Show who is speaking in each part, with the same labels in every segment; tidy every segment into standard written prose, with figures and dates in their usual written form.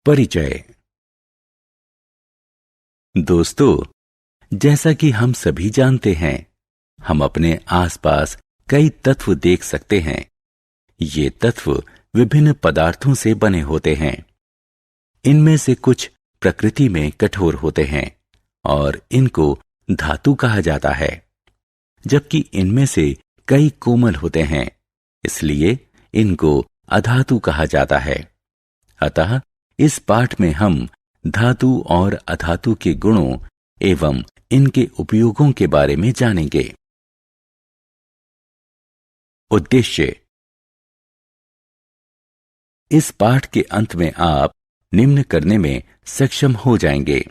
Speaker 1: परिचय। दोस्तों, जैसा कि हम सभी जानते हैं, हम अपने आसपास कई तत्व देख सकते हैं। ये तत्व विभिन्न पदार्थों से बने होते हैं। इनमें से कुछ प्रकृति में कठोर होते हैं और इनको धातु कहा जाता है, जबकि इनमें से कई कोमल होते हैं, इसलिए इनको अधातु कहा जाता है। अतः इस पाठ में हम धातु और अधातु के गुणों एवं इनके उपयोगों के बारे में जानेंगे। उद्देश्य। इस पाठ के अंत में आप निम्न करने में सक्षम हो जाएंगे।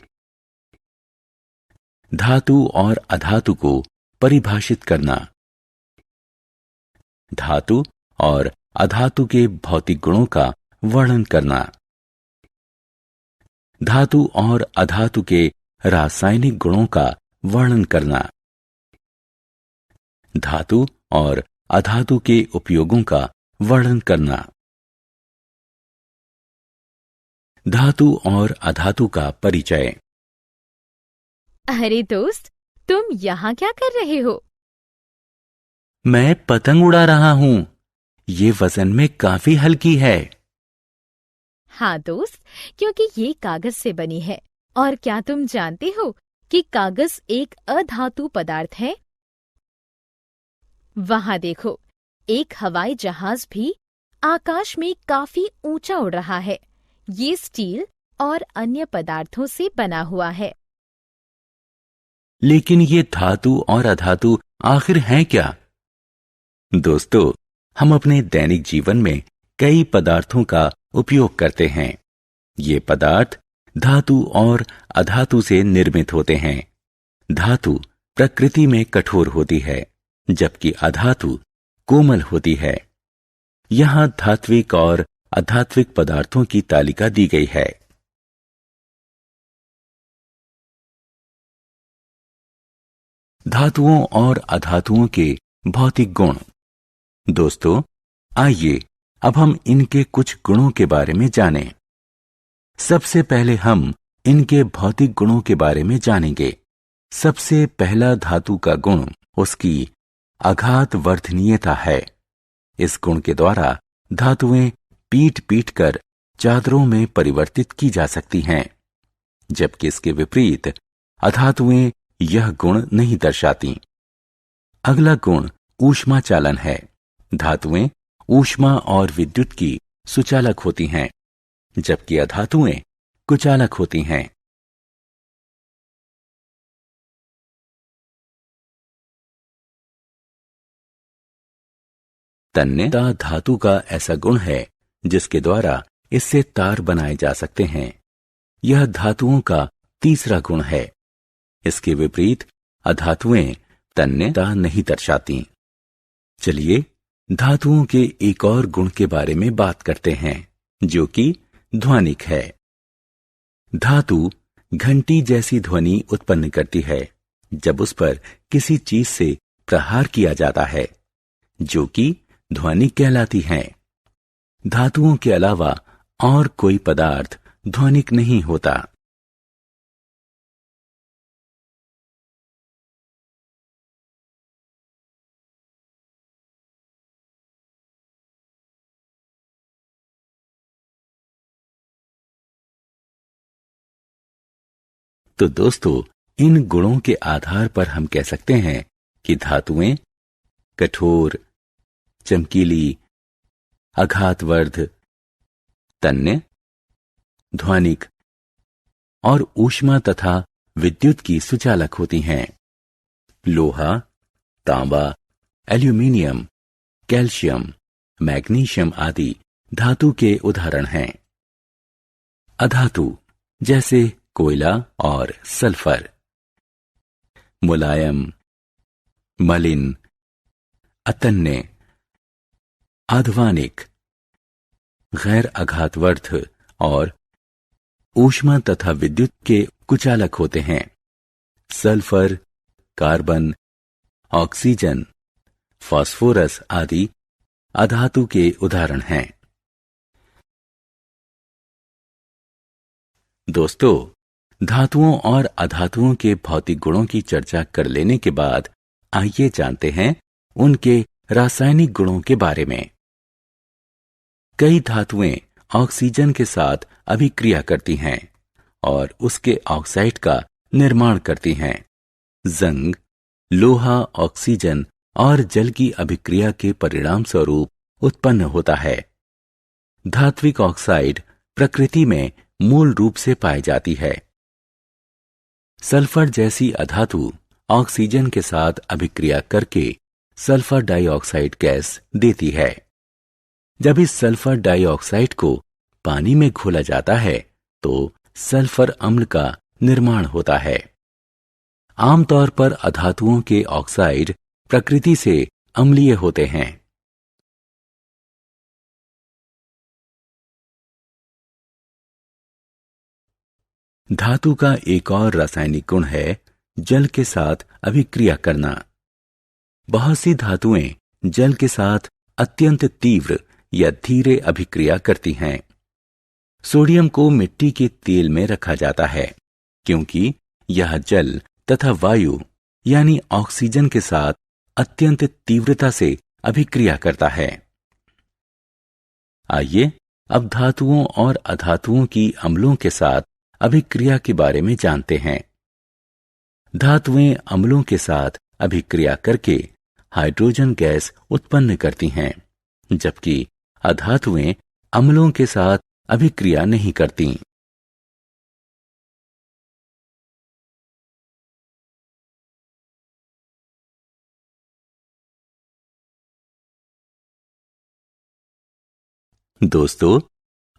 Speaker 1: धातु और अधातु को परिभाषित करना। धातु और अधातु के भौतिक गुणों का वर्णन करना। धातु और अधातु के रासायनिक गुणों का वर्णन करना। धातु और अधातु के उपयोगों का वर्णन करना। धातु और अधातु का परिचय।
Speaker 2: अरे दोस्त, तुम यहाँ क्या कर रहे हो?
Speaker 1: मैं पतंग उड़ा रहा हूँ। ये वजन में काफी हल्की है।
Speaker 2: हाँ दोस्त, क्योंकि ये कागज से बनी है। और क्या तुम जानते हो कि कागज एक अधातु पदार्थ है? वहां देखो, एक हवाई जहाज भी आकाश में काफी ऊंचा उड़ रहा है। ये स्टील और अन्य पदार्थों से बना हुआ है।
Speaker 1: लेकिन ये धातु और अधातु आखिर हैं क्या? दोस्तों, हम अपने दैनिक जीवन में कई पदार्थों का उपयोग करते हैं। ये पदार्थ धातु और अधातु से निर्मित होते हैं। धातु प्रकृति में कठोर होती है, जबकि अधातु कोमल होती है। यहाँ धात्विक और अधात्विक पदार्थों की तालिका दी गई है। धातुओं और अधातुओं के भौतिक गुण। दोस्तों, आइए अब हम इनके कुछ गुणों के बारे में जानें। सबसे पहले हम इनके भौतिक गुणों के बारे में जानेंगे। सबसे पहला धातु का गुण उसकी आघात वर्धनीयता है। इस गुण के द्वारा धातुएं पीट पीट कर चादरों में परिवर्तित की जा सकती हैं, जबकि इसके विपरीत अधातुएं यह गुण नहीं दर्शाती। अगला गुण ऊष्मा चालन है। धातुएं ऊष्मा और विद्युत की सुचालक होती हैं, जबकि अधातुएं कुचालक होती हैं। तन्यता धातु का ऐसा गुण है जिसके द्वारा इससे तार बनाए जा सकते हैं। यह धातुओं का तीसरा गुण है। इसके विपरीत अधातुएं तन्यता नहीं दर्शाती। चलिए धातुओं के एक और गुण के बारे में बात करते हैं, जो कि ध्वनिक है। धातु घंटी जैसी ध्वनि उत्पन्न करती है जब उस पर किसी चीज से प्रहार किया जाता है, जो कि ध्वनि कहलाती है। धातुओं के अलावा और कोई पदार्थ ध्वनिक नहीं होता। तो दोस्तों, इन गुणों के आधार पर हम कह सकते हैं कि धातुएं कठोर, चमकीली, आघातवर्ध, तन्य, ध्वनिक और ऊष्मा तथा विद्युत की सुचालक होती हैं। लोहा, तांबा, एल्यूमीनियम, कैल्शियम, मैग्नीशियम आदि धातु के उदाहरण हैं। अधातु जैसे कोयला और सल्फर। मुलायम, मलिन, अतन्य, आध्वानिक, गैर आघातवर्ध और ऊष्मा तथा विद्युत के कुचालक होते हैं। सल्फर, कार्बन, ऑक्सीजन, फास्फोरस आदि अधातु के उदाहरण हैं। दोस्तों, धातुओं और अधातुओं के भौतिक गुणों की चर्चा कर लेने के बाद आइए जानते हैं उनके रासायनिक गुणों के बारे में। कई धातुएं ऑक्सीजन के साथ अभिक्रिया करती हैं और उसके ऑक्साइड का निर्माण करती हैं। जंग, लोहा ऑक्सीजन और जल की अभिक्रिया के परिणाम स्वरूप उत्पन्न होता है। धात्विक ऑक्साइड प्रकृति में मूल रूप से पाई जाती है। सल्फर जैसी अधातु ऑक्सीजन के साथ अभिक्रिया करके सल्फर डाइऑक्साइड गैस देती है। जब इस सल्फर डाइऑक्साइड को पानी में घोला जाता है तो सल्फर अम्ल का निर्माण होता है। आमतौर पर अधातुओं के ऑक्साइड प्रकृति से अम्लीय होते हैं। धातु का एक और रासायनिक गुण है जल के साथ अभिक्रिया करना। बहुत सी धातुएं जल के साथ अत्यंत तीव्र या धीरे अभिक्रिया करती हैं। सोडियम को मिट्टी के तेल में रखा जाता है क्योंकि यह जल तथा वायु यानी ऑक्सीजन के साथ अत्यंत तीव्रता से अभिक्रिया करता है। आइए अब धातुओं और अधातुओं की अम्लों के साथ अभिक्रिया के बारे में जानते हैं। धातुएं अम्लों के साथ अभिक्रिया करके हाइड्रोजन गैस उत्पन्न करती हैं, जबकि अधातुएं अम्लों के साथ अभिक्रिया नहीं करती। दोस्तों,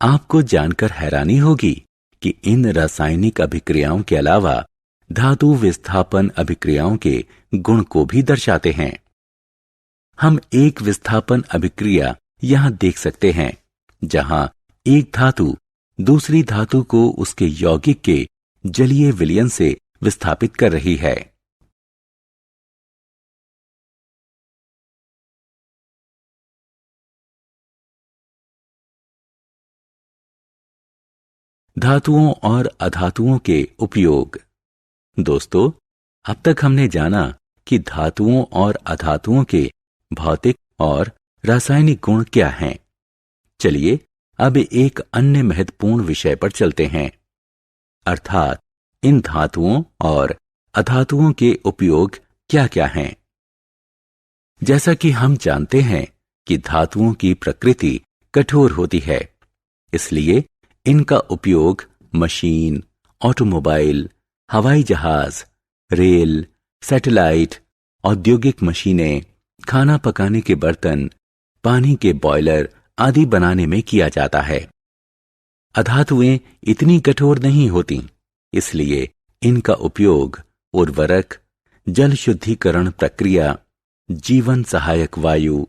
Speaker 1: आपको जानकर हैरानी होगी कि इन रासायनिक अभिक्रियाओं के अलावा धातु विस्थापन अभिक्रियाओं के गुण को भी दर्शाते हैं। हम एक विस्थापन अभिक्रिया यहां देख सकते हैं जहां एक धातु दूसरी धातु को उसके यौगिक के जलीय विलयन से विस्थापित कर रही है। धातुओं और अधातुओं के उपयोग। दोस्तों, अब तक हमने जाना कि धातुओं और अधातुओं के भौतिक और रासायनिक गुण क्या हैं। चलिए अब एक अन्य महत्वपूर्ण विषय पर चलते हैं, अर्थात इन धातुओं और अधातुओं के उपयोग क्या क्या हैं। जैसा कि हम जानते हैं कि धातुओं की प्रकृति कठोर होती है, इसलिए इनका उपयोग मशीन, ऑटोमोबाइल, हवाई जहाज, रेल, सैटेलाइट, औद्योगिक मशीनें, खाना पकाने के बर्तन, पानी के बॉयलर आदि बनाने में किया जाता है। अधातुएं इतनी कठोर नहीं होती, इसलिए इनका उपयोग उर्वरक, जल शुद्धिकरण प्रक्रिया, जीवन सहायक वायु,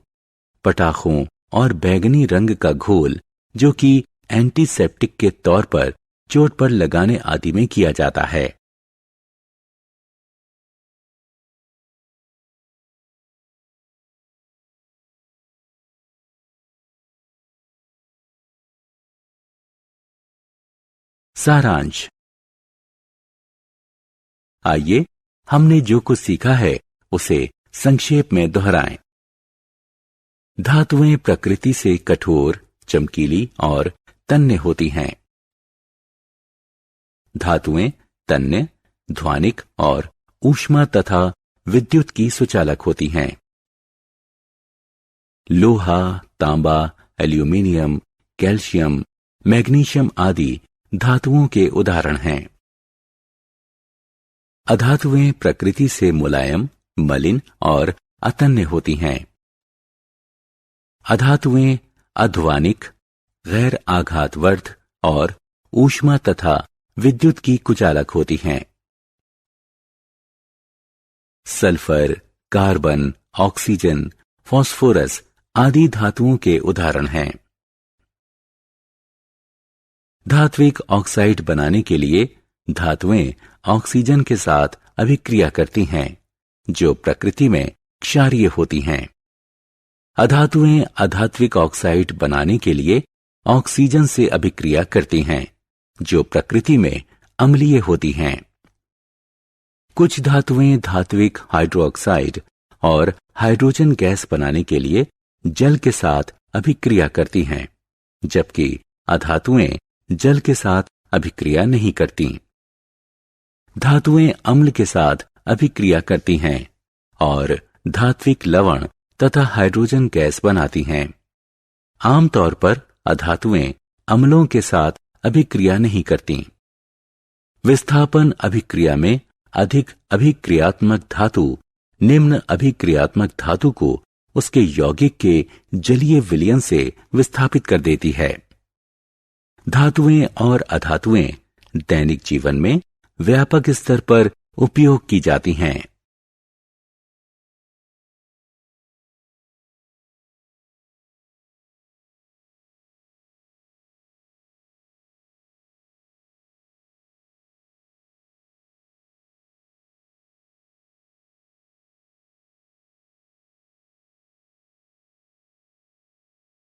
Speaker 1: पटाखों और बैंगनी रंग का घोल जो कि एंटीसेप्टिक के तौर पर चोट पर लगाने आदि में किया जाता है। सारांश। आइए हमने जो कुछ सीखा है उसे संक्षेप में दोहराएं। धातुएं प्रकृति से कठोर, चमकीली और तन्य होती हैं। धातुएं तन्य, ध्वनिक और ऊष्मा तथा विद्युत की सुचालक होती हैं। लोहा, तांबा, एल्यूमीनियम, कैल्शियम, मैग्नीशियम आदि धातुओं के उदाहरण हैं। अधातुएं प्रकृति से मुलायम, मलिन और अतन्य होती हैं। अधातुएं अध्वानिक, गैर आघातवर्ध और ऊष्मा तथा विद्युत की कुचालक होती हैं। सल्फर, कार्बन, ऑक्सीजन, फास्फोरस आदि धातुओं के उदाहरण हैं। धात्विक ऑक्साइड बनाने के लिए धातुएं ऑक्सीजन के साथ अभिक्रिया करती हैं, जो प्रकृति में क्षारीय होती हैं। अधातुएं अधात्विक ऑक्साइड बनाने के लिए ऑक्सीजन से अभिक्रिया करती हैं, जो प्रकृति में अम्लीय होती हैं। कुछ धातुएं धात्विक हाइड्रोक्साइड और हाइड्रोजन गैस बनाने के लिए जल के साथ अभिक्रिया करती हैं, जबकि अधातुएं जल के साथ अभिक्रिया नहीं करती। धातुएं अम्ल के साथ अभिक्रिया करती हैं और धात्विक लवण तथा हाइड्रोजन गैस बनाती हैं। आमतौर पर अधातुएं अम्लों के साथ अभिक्रिया नहीं करती। विस्थापन अभिक्रिया में अधिक अभिक्रियात्मक धातु निम्न अभिक्रियात्मक धातु को उसके यौगिक के जलीय विलयन से विस्थापित कर देती है। धातुएं और अधातुएं दैनिक जीवन में व्यापक स्तर पर उपयोग की जाती हैं।